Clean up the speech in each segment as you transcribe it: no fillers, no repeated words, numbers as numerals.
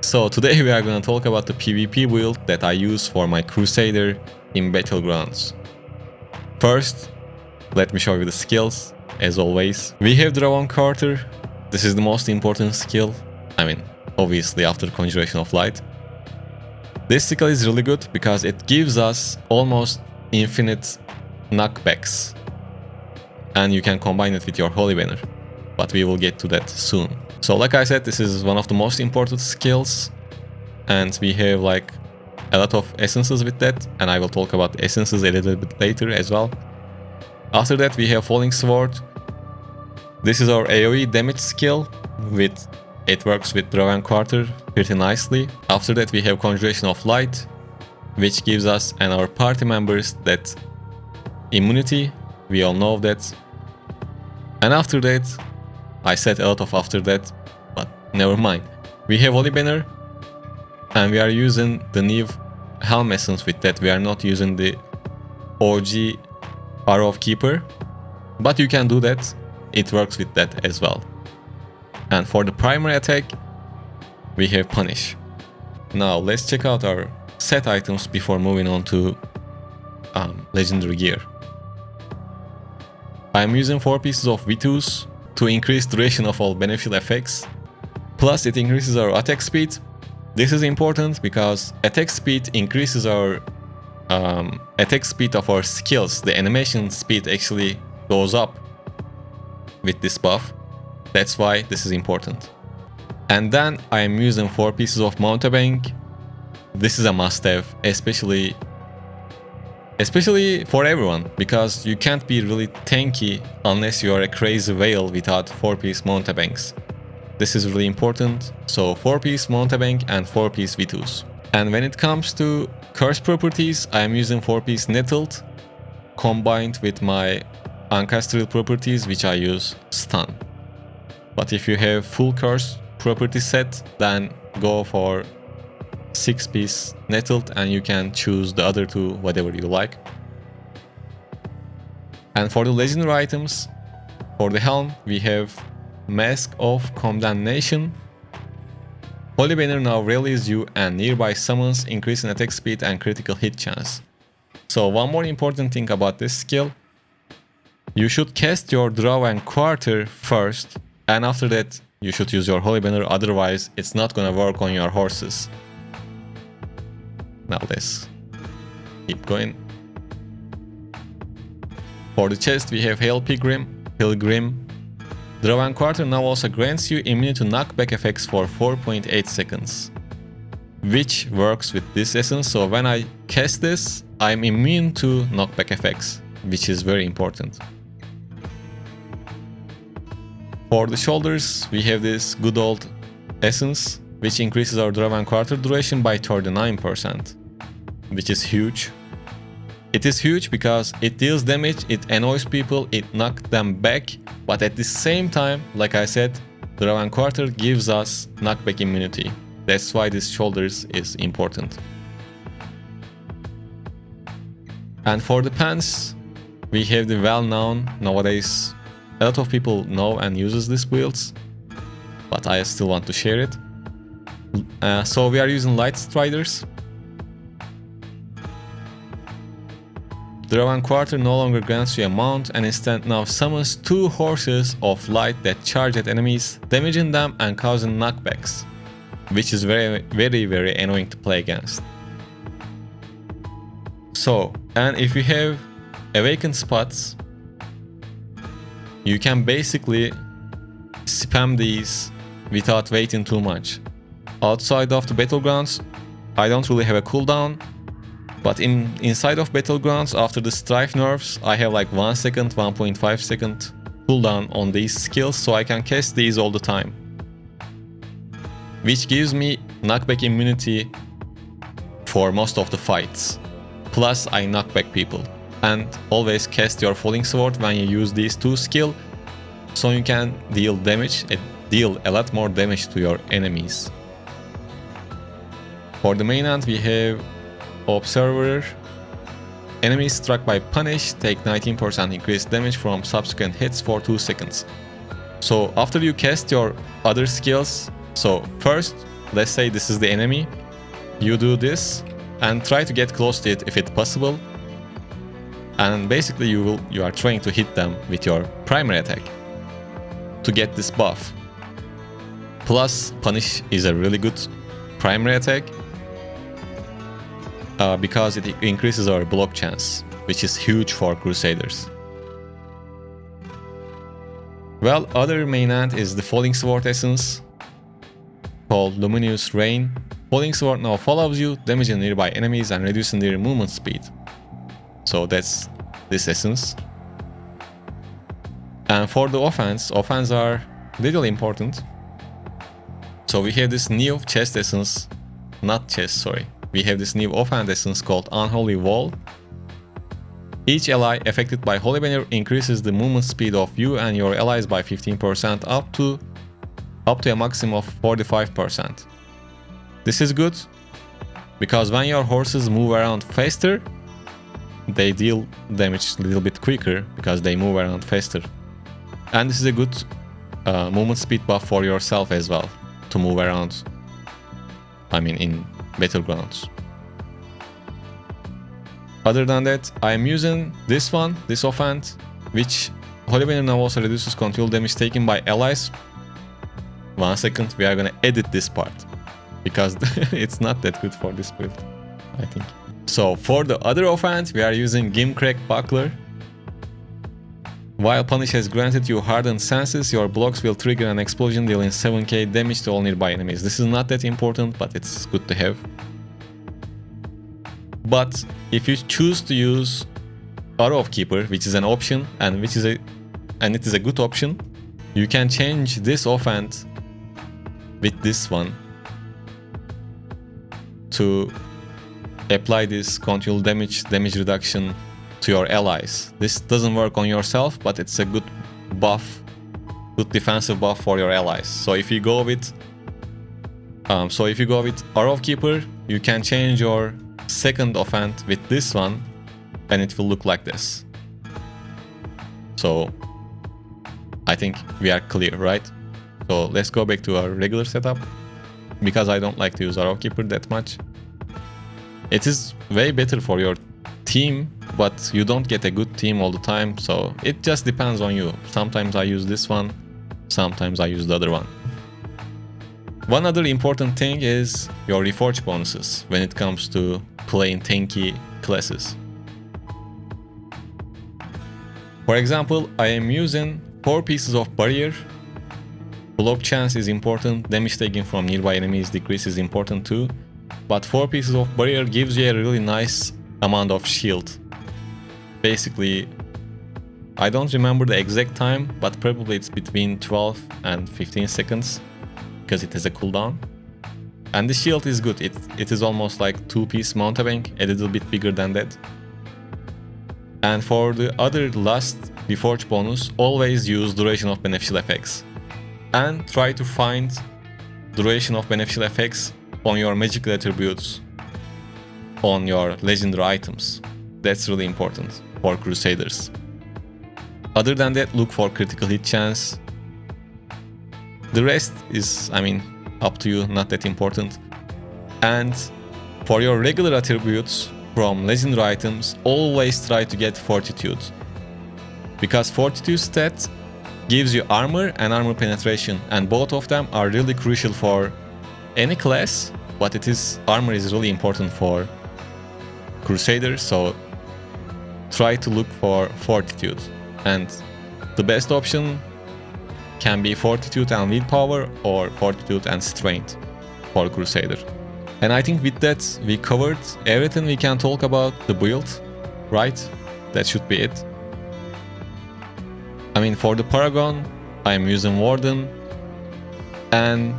So today we are gonna talk about the PvP build that I use for my Crusader in Battlegrounds. First, let me show you the skills. As always, we have Dragon Quarter. This is the most important skill. I mean, obviously after Conjuration of Light. This skill is really good because it gives us almost infinite knockbacks. And you can combine it with your Holy Banner. But we will get to that soon. So like I said, this is one of the most important skills. And we have like a lot of essences with that. And I will talk about essences a little bit later as well. After that we have Falling Sword. This is our AoE damage skill. It works with Dragon Quarter pretty nicely. After that we have Conjuration of Light, which gives us and our party members that immunity. We all know that. And after that, I said a lot of after that, but never mind. We have Holy Banner, and we are using the new Helm Essence with that. We are not using the OG Arrow of Keeper, but you can do that. It works with that as well. And for the primary attack, we have Punish. Now let's check out our set items before moving on to legendary gear. I am using 4 pieces of V2s to increase duration of all beneficial effects. Plus it increases our attack speed. This is important because attack speed increases our attack speed of our skills. The animation speed actually goes up with this buff. That's why this is important. And then I am using 4 pieces of mountebank. This is a must-have, especially for everyone, because you can't be really tanky unless you are a crazy whale without 4-piece mountebanks. This is really important. So 4-piece mountebank and 4-piece V2s. And when it comes to curse properties, I am using 4-piece nettled combined with my ancestral properties, which I use stun. But if you have full curse property set, then go for 6-piece nettled and you can choose the other 2 whatever you like. And for the legendary items, for the helm we have Mask of Condemnation. Holy Banner now rallies you and nearby summons, increasing attack speed and critical hit chance. So one more important thing about this skill, you should cast your Dragon Quarter first, and after that you should use your Holy Banner, otherwise it's not gonna work on your horses. Now let's keep going. For the chest we have Hail Pilgrim. Dragon Quarter now also grants you immunity to knockback effects for 4.8 seconds. Which works with this essence, so when I cast this, I'm immune to knockback effects, which is very important. For the shoulders, we have this good old essence, which increases our Dragon Quarter duration by 39%, which is huge. It is huge because it deals damage, it annoys people, it knocks them back, but at the same time, like I said, Dragon Quarter gives us knockback immunity. That's why this shoulders is important. And for the pants, we have the well-known, nowadays a lot of people know and uses these builds, but I still want to share it. So we are using Light Striders. Dragon Quarter no longer grants you a mount and instead now summons 2 horses of light that charge at enemies, damaging them and causing knockbacks, which is very annoying to play against. So, and if you have awakened spots, you can basically spam these without waiting too much. Outside of the battlegrounds, I don't really have a cooldown, but inside of battlegrounds, after the strife nerfs, I have like 1 second, 1.5 second cooldown on these skills, so I can cast these all the time, which gives me knockback immunity for most of the fights. Plus I knock back people. And always cast your Falling Sword when you use these 2 skills, so you can deal a lot more damage to your enemies. For the main end we have Observer. Enemies struck by Punish take 19% increased damage from subsequent hits for 2 seconds. So after you cast your other skills, so first let's say this is the enemy, you do this and try to get close to it if it's possible. And basically you are trying to hit them with your primary attack to get this buff. Plus, Punish is a really good primary attack because it increases our block chance, which is huge for Crusaders. Well, other main ant is the Falling Sword essence called Luminous Rain. Falling Sword now follows you, damaging nearby enemies and reducing their movement speed. So that's this essence. And for the offense are little important. So we have this new chest essence, not chest, sorry. We have this new offhand essence called Unholy Wall. Each ally affected by Holy Banner increases the movement speed of you and your allies by 15% up to a maximum of 45%. This is good because when your horses move around faster, they deal damage a little bit quicker because they move around faster. And this is a good movement speed buff for yourself as well, to move around, I mean in battlegrounds. Other than that, I am using this one, this offhand, which Holy Banner now also reduces control damage taken by allies. 1 second, we are gonna edit this part because it's not that good for this build, I think. So for the other offhand, we are using Gimcrack Buckler. While Punish has granted you hardened senses, your blocks will trigger an explosion dealing 7k damage to all nearby enemies. This is not that important, but it's good to have. But if you choose to use Arrow of Keeper, which is an option and it is a good option, you can change this offhand with this one to apply this control damage reduction to your allies. This doesn't work on yourself, but it's a good buff, good defensive buff for your allies. So if you go with Arrow of Keeper, you can change your second offhand with this one and it will look like this. So I think we are clear, right? So let's go back to our regular setup because I don't like to use Arrow Keeper that much. It is way better for your team, but you don't get a good team all the time, so it just depends on you. Sometimes I use this one, sometimes I use the other one. One other important thing is your Reforge bonuses when it comes to playing tanky classes. For example, I am using 4 pieces of barrier. Block chance is important, damage taken from nearby enemies decrease is important too. But 4 pieces of barrier gives you a really nice amount of shield. Basically, I don't remember the exact time, but probably it's between 12 and 15 seconds because it has a cooldown. And the shield is good, it is almost like 2-piece mountebank, a little bit bigger than that. And for the other last Reforge bonus, always use duration of beneficial effects. And try to find duration of beneficial effects on your magical attributes, on your legendary items. That's really important for Crusaders. Other than that, look for critical hit chance. The rest is, I mean, up to you, not that important. And for your regular attributes from legendary items, always try to get Fortitude. Because Fortitude stat gives you armor and armor penetration, and both of them are really crucial for any class, but armor is really important for Crusaders, so try to look for Fortitude. And the best option can be Fortitude and Willpower or Fortitude and Strength for Crusader. And I think with that we covered everything we can talk about the build, right? That should be it. I mean, for the Paragon, I am using Warden, and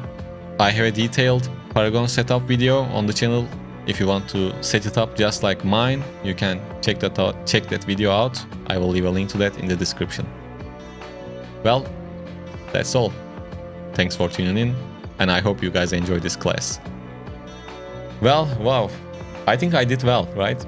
I have a detailed Paragon setup video on the channel. If you want to set it up just like mine, you can check that video out. I will leave a link to that in the description. Well, that's all. Thanks for tuning in, and I hope you guys enjoyed this class. Well, wow, I think I did well, right?